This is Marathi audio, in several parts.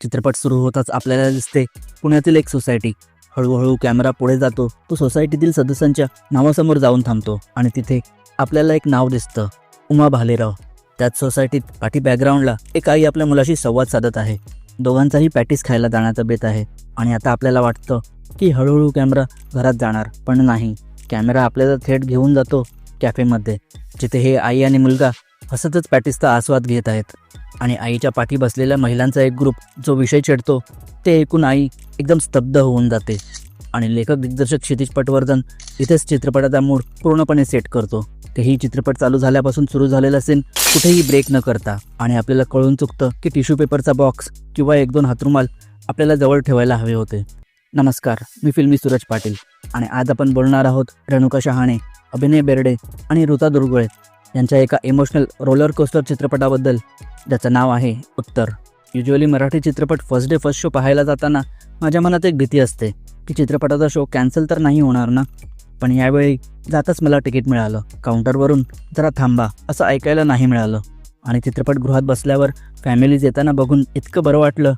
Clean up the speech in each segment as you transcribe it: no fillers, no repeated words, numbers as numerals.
चित्रपट सुरू होताच आपल्याला दिसते पुण्यातील एक सोसायटी. हळूहळू कॅमेरा पुढे जातो. तो सोसायटीतील सदस्यांच्या नावासमोर जाऊन थांबतो आणि तिथे आपल्याला एक नाव दिसतं, उमा भालेराव. त्याच सोसायटीत पाठी बॅकग्राऊंडला एक आई आपल्या मुलाशी संवाद साधत आहे. दोघांचाही पॅटीस खायला जाण्याचा बेत आहे आणि आता आपल्याला वाटतं की हळूहळू कॅमेरा घरात जाणार, पण नाही. कॅमेरा आपल्याला थेट घेऊन जातो कॅफेमध्ये, जिथे हे आई आणि मुलगा हसतच पॅटीसचा आस्वाद घेत आहेत. आणि आईच्या पाठी बसलेल्या महिलांचा एक ग्रुप जो विषय छेडतो ते ऐकून आई एकदम स्तब्ध होऊन जाते. आणि लेखक दिग्दर्शक क्षितिज पटवर्धन इथेच चित्रपटाचा मूड पूर्णपणे सेट करतो. तेही चित्रपट चालू झाल्यापासून सुरू झालेला सीन कुठेही ब्रेक न करता. आणि आपल्याला कळून चुकतं की टिश्यू पेपरचा बॉक्स किंवा 1-2 हातरुमाल आपल्याला जवळ ठेवायला हवे होते. नमस्कार, मी फिल्मी सूरज पाटील आणि आज आपण बोलणार आहोत रेणुका शहाणे, अभिनय बेर्डे आणि ऋता दुर्गुळे यांच्या एका इमोशनल रोलर कोस्टर चित्रपटाबद्दल, ज्याचं नाव आहे उत्तर. युजली मराठी चित्रपट फर्स्ट डे फर्स्ट शो पाहायला जाताना माझ्या मनात एक भीती असते की चित्रपटाचा शो कॅन्सल तर नाही होणार ना. पण यावेळी जाताच मला तिकीट मिळालं. काउंटरवरून जरा थांबा असं ऐकायला नाही मिळालं. आणि चित्रपटगृहात बसल्यावर फॅमिलीज येताना बघून इतकं बरं वाटलं.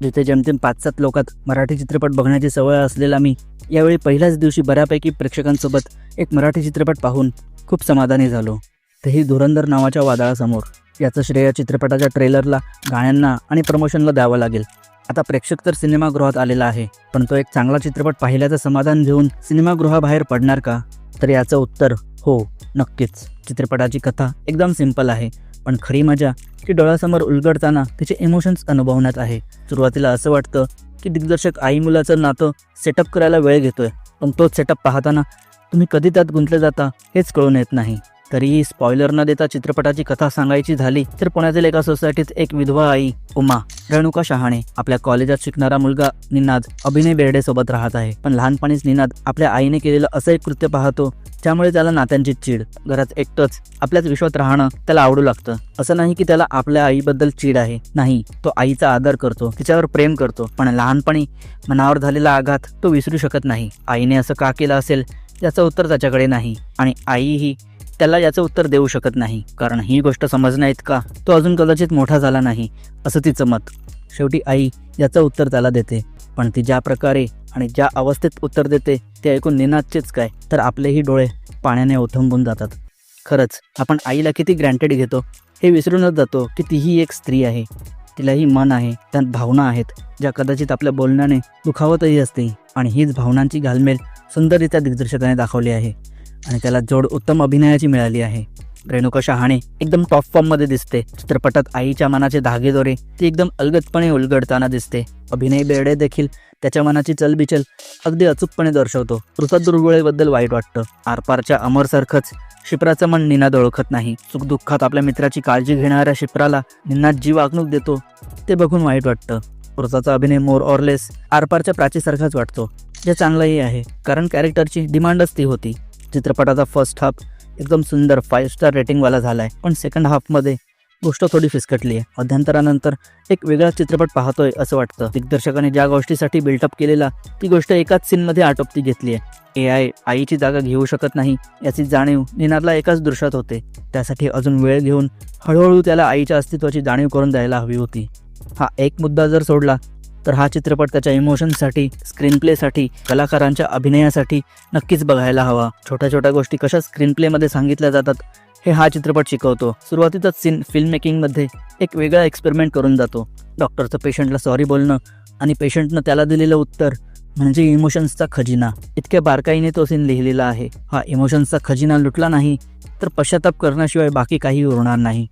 जिथे जेमतेम 5-7 लोकात मराठी चित्रपट बघण्याची सवय असलेला मी यावेळी पहिल्याच दिवशी बऱ्यापैकी प्रेक्षकांसोबत एक मराठी चित्रपट पाहून खूप समाधानी झालो, तेही धुरंधर नावाच्या वादळासमोर. याचं श्रेय चित्रपटाच्या ट्रेलरला, गाण्यांना आणि प्रमोशनला द्यावं लागेल. आता प्रेक्षक तर सिनेमागृहात आलेला आहे, पण तो एक चांगला चित्रपट पाहिल्याचं समाधान घेऊन सिनेमागृहाबाहेर पडणार का? तर याचं उत्तर हो, नक्कीच. चित्रपटाची कथा एकदम सिंपल आहे, पण खरी मजा की डोळ्यासमोर उलगडताना तिचे इमोशन्स अनुभवण्यात आहे. सुरुवातीला असं वाटतं की दिग्दर्शक आई मुलाचं नातं सेटअप करायला वेळ घेतोय, पण तोच सेटअप पाहताना तुम्ही कधी त्यात गुंतले जाता हेच कळून येत नाही. तरीही स्पॉइलर न देता चित्रपटाची कथा सांगायची झाली तर पुण्यातील एका सोसायटीत एक विधवा आई उमा, रेणुका शहाणे, आपल्या कॉलेजात शिकणारा मुलगा निनाद अभिनय बेर्डे सोबत राहत आहे. पण लहानपणीच निनाद आपल्या आईने केलेलं असं एक कृत्य पाहतो ज्यामुळे त्याला नात्यांची चीड, घरात एकटंच आपल्याच विश्वात राहणं त्याला आवडू लागतं. असं नाही की त्याला आपल्या आईबद्दल चीड आहे, नाही, तो आईचा आदर करतो, तिच्यावर प्रेम करतो. पण लहानपणी मनावर झालेला आघात तो विसरू शकत नाही. आईने असं का केलं असेल याचं उत्तर त्याच्याकडे नाही आणि आईही त्याला याचं उत्तर देऊ शकत नाही, कारण ही गोष्ट समजण्याइतका तो अजून कदाचित मोठा झाला नाही, असं तिचं मत. शेवटी आई याचं उत्तर त्याला देते, पण ती ज्या प्रकारे आणि ज्या अवस्थेत उत्तर देते ते ऐकून निनादचेच काय तर आपलेही डोळे पाण्याने ओथंबून जातात. खरंच आपण आईला किती ग्रँटेड घेतो हे विसरूनच जातो की तीही एक स्त्री आहे, तिलाही मन आहे, त्यात भावना आहेत ज्या कदाचित आपल्या बोलण्याने दुखावतही असते. आणि हीच भावनांची घालमेल सुंदररित्या दिग्दर्शकाने दाखवली आहे आणि त्याला जोड उत्तम अभिनयाची मिळाली आहे. रेणुका शहाणे एकदम टॉप फॉर्ममध्ये दिसते. चित्रपटात आईच्या मनाचे धागेदोरे ती एकदम अलगदपणे उलगडताना दिसते. अभिनय बेर्डे देखील त्याच्या मनाची चलबिचल अगदी अचूकपणे दर्शवतो. ऋता दुर्गुळेबद्दल वाईट वाटतं. आरपारच्या अमरसारखंच शिप्राचं मन निनाद ओळखत नाही. सुखदुःखात आपल्या मित्राची काळजी घेणाऱ्या शिप्राला निनाद जी वागणूक देतो ते बघून वाईट वाटतं. ऋताचा अभिनय मोर ऑर लेस आरपारच्या प्राचीसारखाच वाटतो, जे चांगलंही आहे कारण कॅरेक्टरची डिमांडच ती होती. चित्रपटाचा फर्स्ट हाफ एकदम सुंदर 5 स्टार रेटिंगवाला झालाय, पण सेकंड हाफमध्ये गोष्ट थोडी फिसकटली आहे. मध्यंतरानंतर एक वेगळा चित्रपट पाहतोय असं वाटतं. दिग्दर्शकाने ज्या गोष्टीसाठी बिल्टअप केलेला ती गोष्ट एकाच सीनमध्ये आटोपती घेतली आहे. AI आईची जागा घेऊ शकत नाही याची जाणीव निनादला एकाच दृश्यात होते. त्यासाठी अजून वेळ घेऊन हळूहळू त्याला आईच्या अस्तित्वाची जाणीव करून द्यायला हवी होती. हा एक मुद्दा जर सोडला तर हा चित्रपट त्याच्या इमोशनसाठी, स्क्रीन प्लेसाठी, कलाकारांच्या अभिनयासाठी नक्कीच बघायला हवा. छोट्या छोट्या गोष्टी कशा स्क्रीन प्लेमध्ये सांगितल्या जातात हे हा चित्रपट शिकवतो. सुरुवातीतच सीन फिल्म मेकिंगमध्ये एक वेगळा एक्सपेरिमेंट करून जातो. डॉक्टरचं पेशंटला सॉरी बोलणं आणि पेशंटनं त्याला दिलेलं उत्तर म्हणजे इमोशन्सचा खजिना. इतक्या बारकाईने तो सीन लिहिलेला आहे. हा इमोशन्सचा खजिना लुटला नाही तर पश्चाताप करण्याशिवाय बाकी काही उरणार नाही.